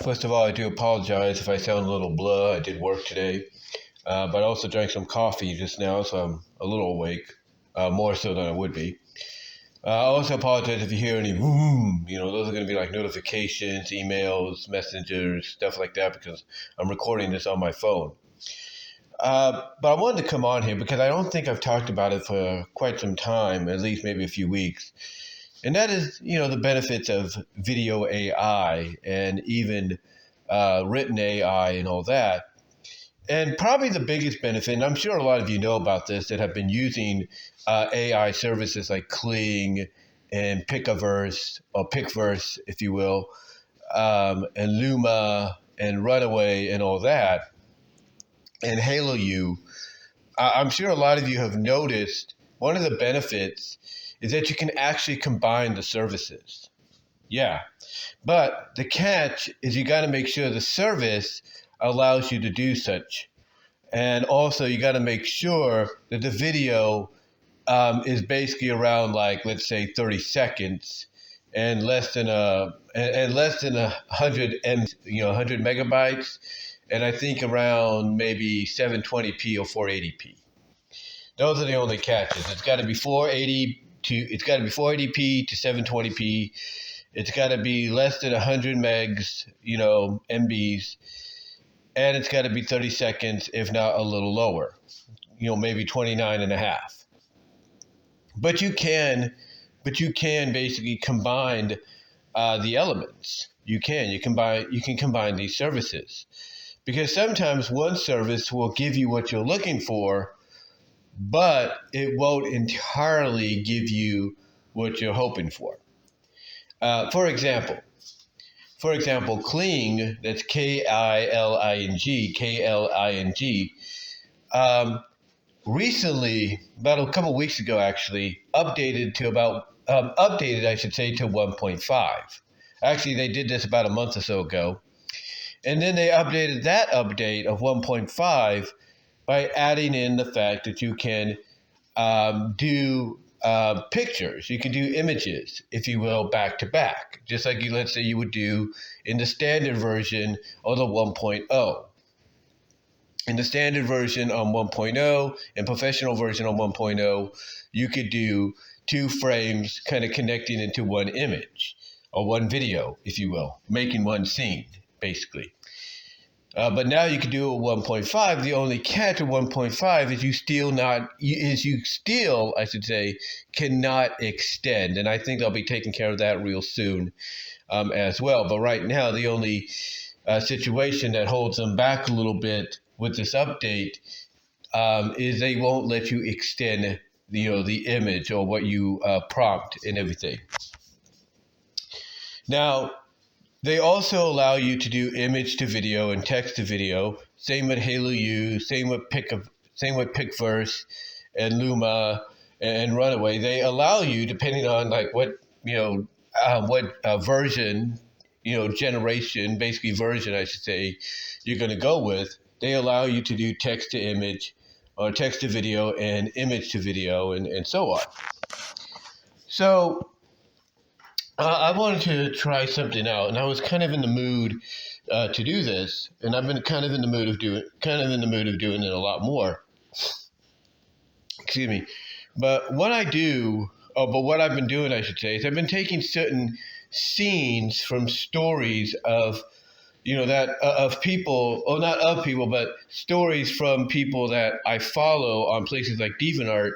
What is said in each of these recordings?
First of all, I do apologize if I sound a little blah. I did work today, but I also drank some coffee just now, so I'm a little awake, more so than I would be. I also apologize if you hear any boom. Those are going to be like notifications, emails, messengers, stuff like that, because I'm recording this on my phone. But I wanted to come on here because I don't think I've talked about it for quite some time, at least maybe a few weeks. And that is, the benefits of video AI and even written AI and all that. And probably the biggest benefit, and I'm sure a lot of you know about this that have been using AI services like Kling and Pixverse, or Pixverse, if you will, and Luma and Runaway and all that, and Halo U. I'm sure a lot of you have noticed one of the benefits is that you can actually combine the services. Yeah. But the catch is you got to make sure the service allows you to do such. And also you got to make sure that the video is basically around, like, let's say 30 seconds and less than a 100 megabytes, and I think around maybe 720p or 480p. Those are the only catches. It's got to be 480p to 720p. It's got to be less than 100 megs, MBs, and it's got to be 30 seconds, if not a little lower, maybe 29 and a half. But you can basically combine the elements. You can combine these services, because sometimes one service will give you what you're looking for, but it won't entirely give you what you're hoping for. For example, Kling, that's Kling, recently, about a couple weeks ago actually, updated to 1.5. Actually, they did this about a month or so ago. And then they updated that update of 1.5 by adding in the fact that you can do pictures. You can do images, if you will, back to back, just like let's say you would do in the standard version of the 1.0. In the standard version on 1.0 and professional version on 1.0, you could do 2 frames kind of connecting into one image or one video, if you will, making one scene, basically. But now you can do a 1.5. The only catch of 1.5 is you still, I should say, cannot extend. And I think they'll be taking care of that real soon as well. But right now, the only situation that holds them back a little bit with this update is they won't let you extend the image or what you prompt and everything. Now, they also allow you to do image to video and text to video. Same with Halo U, same with Pixverse and Luma and Runaway. They allow you, depending on like what version, generation, basically version, I should say, you're going to go with. They allow you to do text to image or text to video and image to video and so on. So I wanted to try something out, and I was kind of in the mood to do this, and I've been kind of in the mood of doing it a lot more. Excuse me. But what I've been doing, I should say, is I've been taking certain scenes from stories of of people, or not of people, but stories from people that I follow on places like DeviantArt.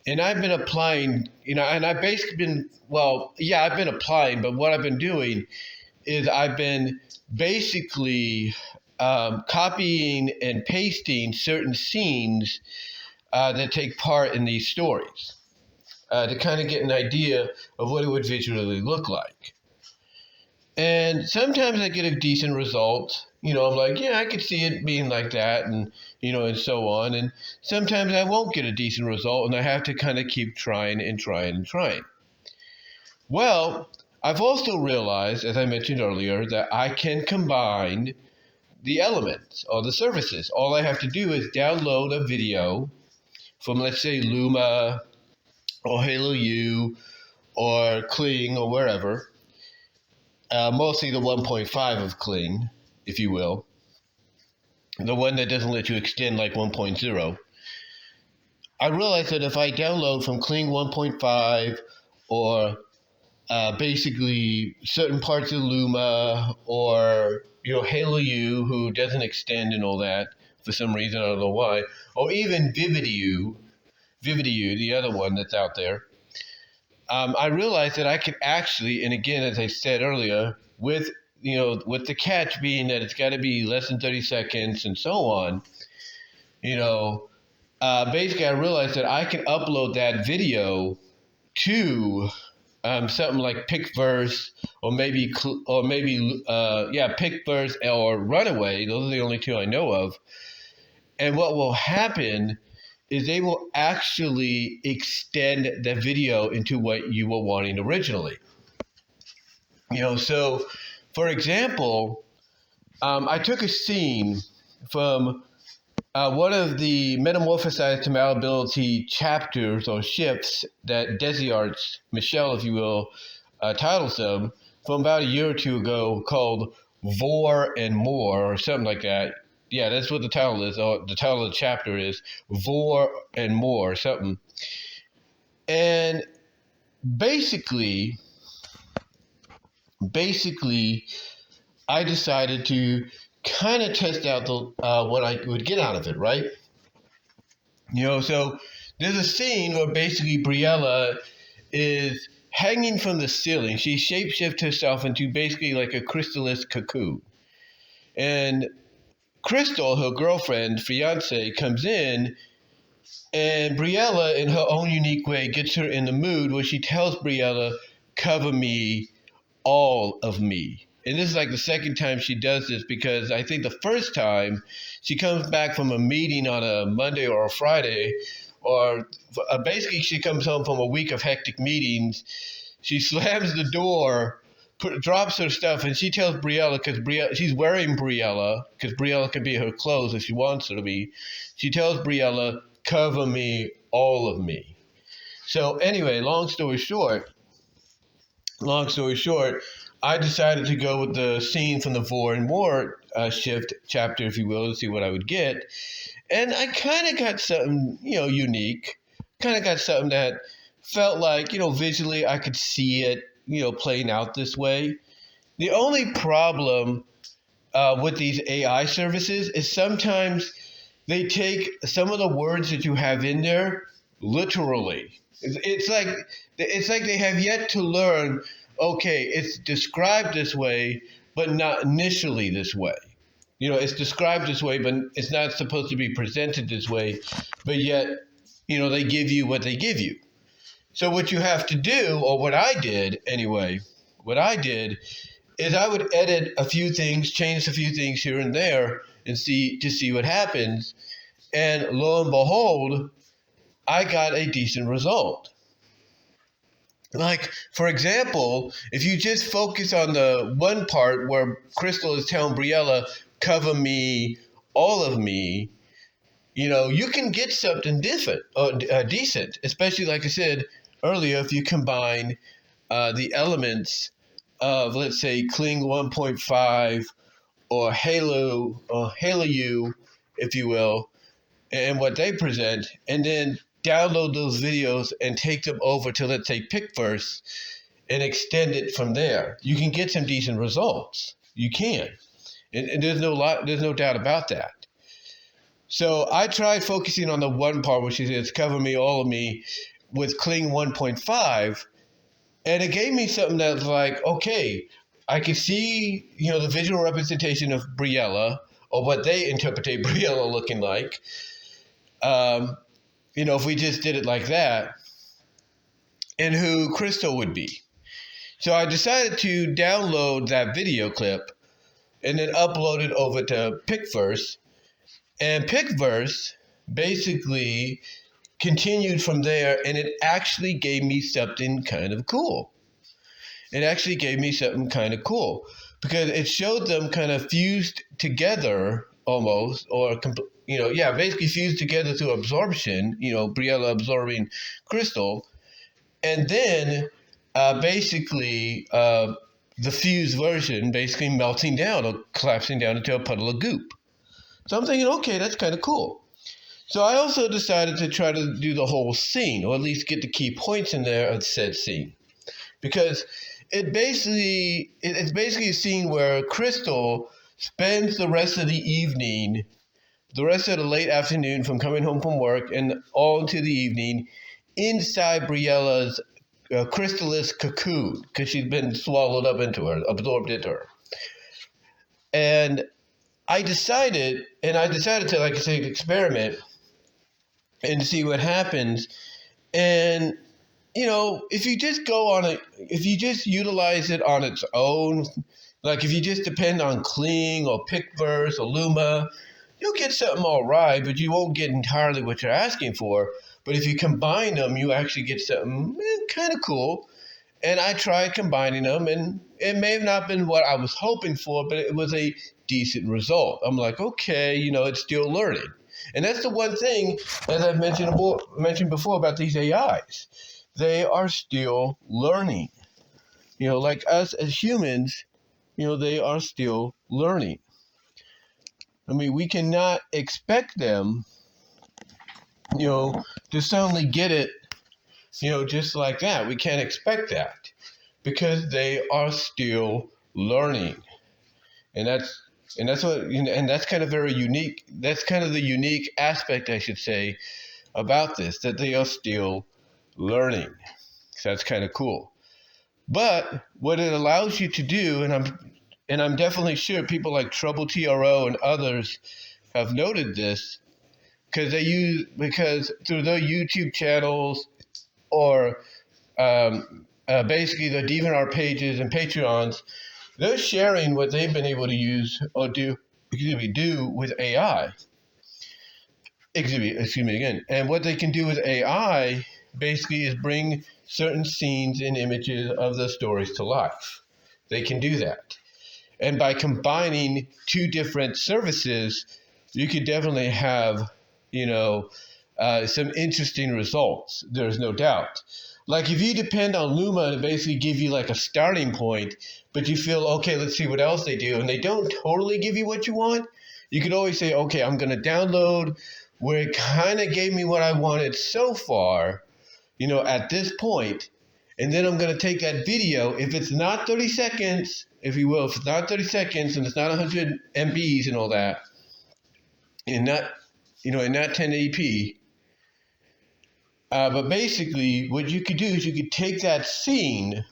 And I've been applying, and I've basically been, I've been applying, but what I've been doing is I've been basically copying and pasting certain scenes that take part in these stories to kind of get an idea of what it would visually look like. And sometimes I get a decent result. I'm like, yeah, I could see it being like that, and and so on. And sometimes I won't get a decent result, and I have to kind of keep trying and trying and trying. Well, I've also realized, as I mentioned earlier, that I can combine the elements or the services. All I have to do is download a video from, let's say, Luma or Halo U or Kling or wherever, mostly the 1.5 of Kling, if you will, the one that doesn't let you extend like 1.0. I realized that if I download from Kling 1.5 or basically certain parts of Luma or Halo U, who doesn't extend and all that for some reason, I don't know why, or even Vividu, the other one that's out there, I realized that I could actually, and again, as I said earlier, with the catch being that it's got to be less than 30 seconds and so on, basically I realized that I can upload that video to something like Pixverse or maybe Pixverse or Runaway. Those are the only two I know of. And what will happen is they will actually extend the video into what you were wanting originally. So for example, I took a scene from one of the Metamorphosized to Malleability chapters or shifts that Desiart's, Michelle, if you will, titles them from about a year or two ago called Vor and More or something like that. Yeah, that's what the title is. Or the title of the chapter is Vor and More or something. And basically, I decided to kind of test out what I would get out of it, right? So there's a scene where basically Briella is hanging from the ceiling. She shapeshifts herself into basically like a chrysalis cocoon. And Crystal, her girlfriend, fiance, comes in, and Briella, in her own unique way, gets her in the mood where she tells Briella, "Cover me, all of me." And this is like the second time she does this, because I think the first time she comes back from a meeting on a Monday or a Friday, or basically she comes home from a week of hectic meetings. She slams the door, drops her stuff, and she tells Briella, because she's wearing Briella, because Briella can be her clothes if she wants her to be. She tells Briella, "Cover me, all of me." So anyway, long story short, I decided to go with the scene from the Vor and More shift chapter, if you will, to see what I would get. And I kind of got something, unique. Kind of got something that felt like, visually I could see it, playing out this way. The only problem with these AI services is sometimes they take some of the words that you have in there literally. It's like they have yet to learn, okay, it's described this way, but not initially this way. It's described this way, but it's not supposed to be presented this way, but yet, they give you what they give you. So what you have to do, or what I did anyway, is I would edit a few things, change a few things here and there, and see what happens. And lo and behold, I got a decent result. Like, for example, if you just focus on the one part where Crystal is telling Briella, "Cover me, all of me," you can get something different, decent, especially, like I said earlier, if you combine the elements of, let's say, Kling 1.5 or Halo U, if you will, and what they present, and then download those videos and take them over to, let's say, Pixverse and extend it from there. You can get some decent results. You can. And there's no doubt about that. So I tried focusing on the one part, which is "Cover me, all of me," with Kling 1.5, and it gave me something that's like, okay, I can see, the visual representation of Briella, or what they interpret Briella looking like. If we just did it like that, and who Crystal would be. So I decided to download that video clip and then upload it over to Pixverse. And Pixverse basically continued from there, and it actually gave me something kind of cool. Because it showed them kind of fused together almost, or basically fused together through absorption, Briella absorbing Crystal. And then basically the fused version basically melting down or collapsing down into a puddle of goop. So I'm thinking, okay, that's kind of cool. So I also decided to try to do the whole scene, or at least get the key points in there of said scene. Because it's basically a scene where Crystal spends the rest of the evening, the rest of the late afternoon from coming home from work and all into the evening inside Briella's chrysalis cocoon, because she's been swallowed up into her, absorbed into her. And I decided to, like I say, experiment and see what happens. And, if you just go on it, if you just utilize it on its own, like if you just depend on Kling or Pixverse or Luma, you'll get something all right, but you won't get entirely what you're asking for. But if you combine them, you actually get something kind of cool. And I tried combining them, and it may have not been what I was hoping for, but it was a decent result. I'm like, okay, it's still learning. And that's the one thing, as I've mentioned before about these AIs. They are still learning. Like us as humans, they are still learning. I mean, we cannot expect them, to suddenly get it, just like that. We can't expect that because they are still learning. And that's kind of very unique. That's kind of the unique aspect, I should say, about this, that they are still learning. So that's kind of cool. But what it allows you to do, and I'm definitely sure people like Trouble TRO and others have noted this, because through their YouTube channels or basically the DeviantArt pages and Patreons, they're sharing what they've been able to use or do with AI. And what they can do with AI basically is bring certain scenes and images of the stories to life. They can do that. And by combining two different services, you could definitely have, some interesting results. There's no doubt. Like if you depend on Luma to basically give you like a starting point, but you feel, okay, let's see what else they do, and they don't totally give you what you want, you could always say, okay, I'm going to download where it kind of gave me what I wanted so far, at this point, and then I'm going to take that video, if it's not 30 seconds, if you will, if it's not 30 seconds and it's not 100 MBs and all that, and not, in not 1080p, but basically what you could do is you could take that scene,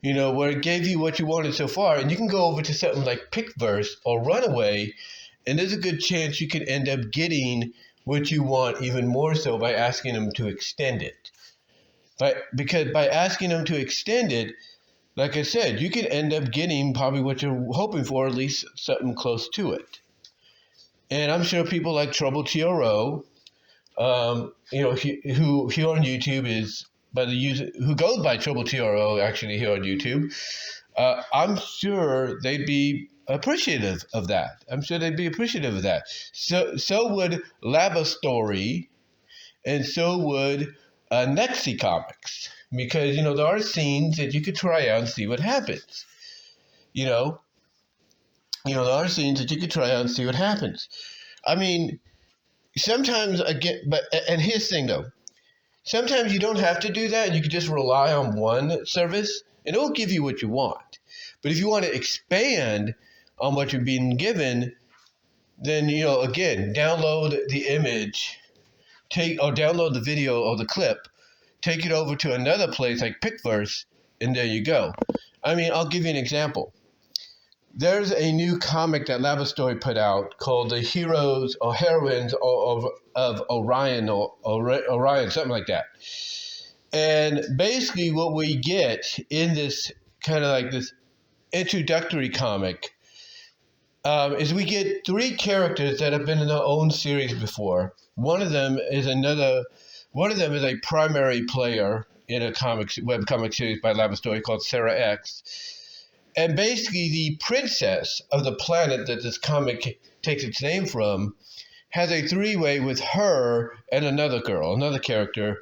where it gave you what you wanted so far, and you can go over to something like Pixverse or Runaway, and there's a good chance you could end up getting what you want even more so by asking them to extend it. Because by asking them to extend it, like I said, you could end up getting probably what you're hoping for, at least something close to it. And I'm sure people like Trouble TRO, who here on YouTube is who goes by Trouble TRO actually here on YouTube. I'm sure they'd be appreciative of that. So would Laboratory, and so would Nexi Comics, because there are scenes that you could try out and see what happens. There are scenes that you could try out and see what happens. I mean, sometimes and here's the thing though. Sometimes you don't have to do that. You can just rely on one service, and it will give you what you want. But if you want to expand on what you're being given, then again, download the image, download the video or the clip, take it over to another place like Pixverse, and there you go. I mean, I'll give you an example. There's a new comic that Laboratory put out called The Heroes or Heroines of Orion or Orion, something like that. And basically what we get in this kind of like this introductory comic is we get three characters that have been in their own series before. One of them is a primary player in a webcomic series by Laboratory called Sarah X. And basically the princess of the planet that this comic takes its name from has a three-way with her and another character.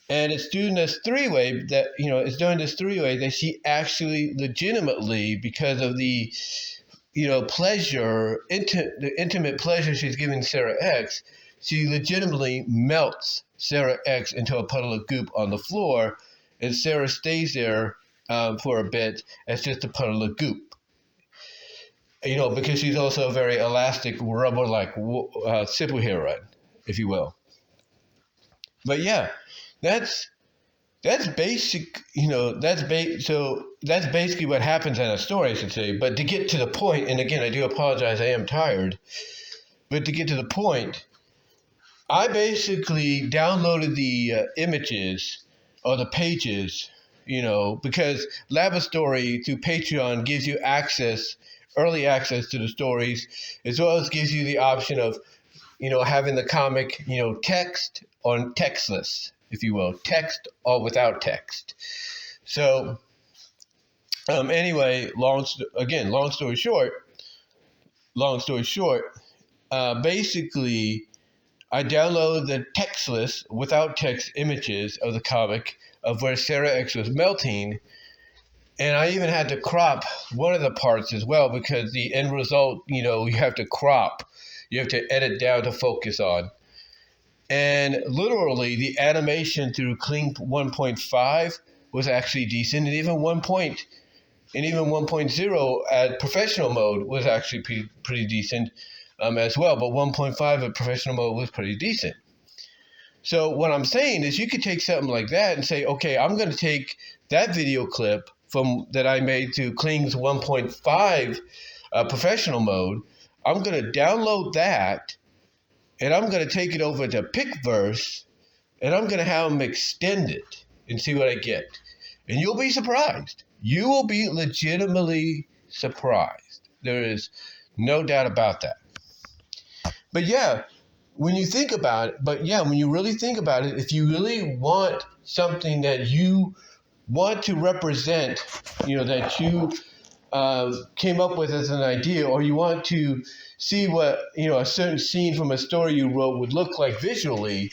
And it's doing this three-way that she actually legitimately, because of the, pleasure, the intimate pleasure she's giving Sarah X, she legitimately melts Sarah X into a puddle of goop on the floor, and Sarah stays there for a bit as just a puddle of goop. Because she's also a very elastic, rubber-like superhero, if you will. But yeah, that's basic. So that's basically what happens in a story, I should say. But to get to the point, and again, I do apologize, I am tired. But to get to the point, I basically downloaded the images or the pages, because Laboratory through Patreon gives you early access to the stories, as well as gives you the option of, having the comic, text or textless, if you will, text or without text. So, anyway, long story short, basically, I downloaded the textless, without text images of the comic of where Sarah X was melting. And I even had to crop one of the parts as well, because the end result, you have to crop. You have to edit down to focus on. And literally, the animation through Kling 1.5 was actually decent. And even 1.0 at professional mode was actually pretty decent as well. But 1.5 at professional mode was pretty decent. So what I'm saying is you could take something like that and say, okay, I'm going to take that video clip that I made to Kling's 1.5 professional mode. I'm going to download that, and I'm going to take it over to Pixverse, and I'm going to have them extend it and see what I get. And you'll be surprised. You will be legitimately surprised. There is no doubt about that. But yeah, when you really think about it, if you really want something that you want to represent, that you came up with as an idea, or you want to see what, a certain scene from a story you wrote would look like visually,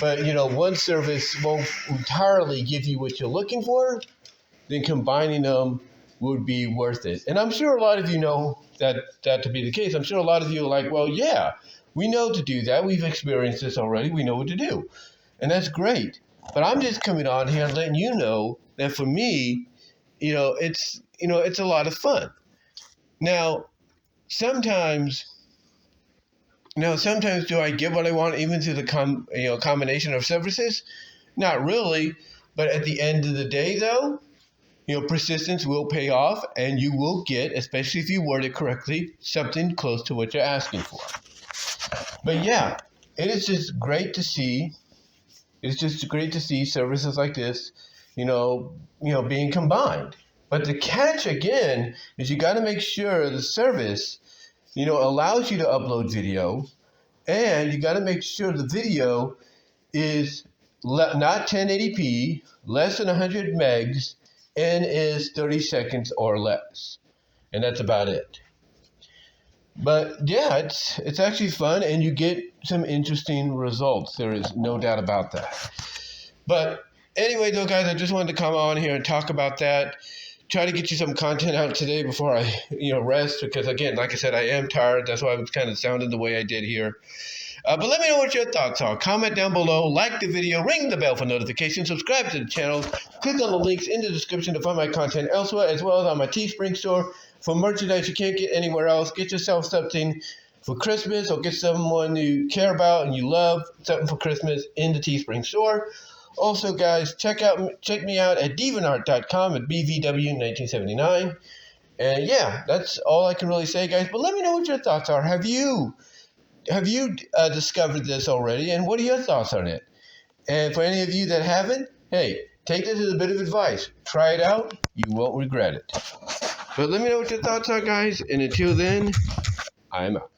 but, one service won't entirely give you what you're looking for, then combining them would be worth it. And I'm sure a lot of you know that to be the case. I'm sure a lot of you are like, well, yeah, we know to do that. We've experienced this already. We know what to do. And that's great. But I'm just coming on here and letting you know that for me, it's a lot of fun. Now, sometimes do I get what I want even through the combination of services? Not really. But at the end of the day, though, persistence will pay off, and you will get, especially if you word it correctly, something close to what you're asking for. But yeah, it is just great to see. It's just great to see services like this, being combined. But the catch again is you got to make sure the service, allows you to upload video, and you got to make sure the video is not 1080p, less than 100 megs, and is 30 seconds or less. And that's about it. But yeah, it's actually fun, and you get some interesting results. There is no doubt about that. But anyway, though, guys, I just wanted to come on here and talk about that. Try to get you some content out today before I, rest. Because again, like I said, I am tired. That's why I was kind of sounding the way I did here. But let me know what your thoughts are. Comment down below, like the video, ring the bell for notifications, subscribe to the channel, click on the links in the description to find my content elsewhere, as well as on my Teespring store for merchandise you can't get anywhere else. Get yourself something for Christmas, or get someone you care about and you love something for Christmas in the Teespring store. Also, guys, check me out at deviantart.com at BVW1979. And yeah, that's all I can really say, guys. But let me know what your thoughts are. Have you discovered this already, and what are your thoughts on it? And for any of you that haven't, hey, take this as a bit of advice. Try it out. You won't regret it. But let me know what your thoughts are, guys. And until then, I'm out.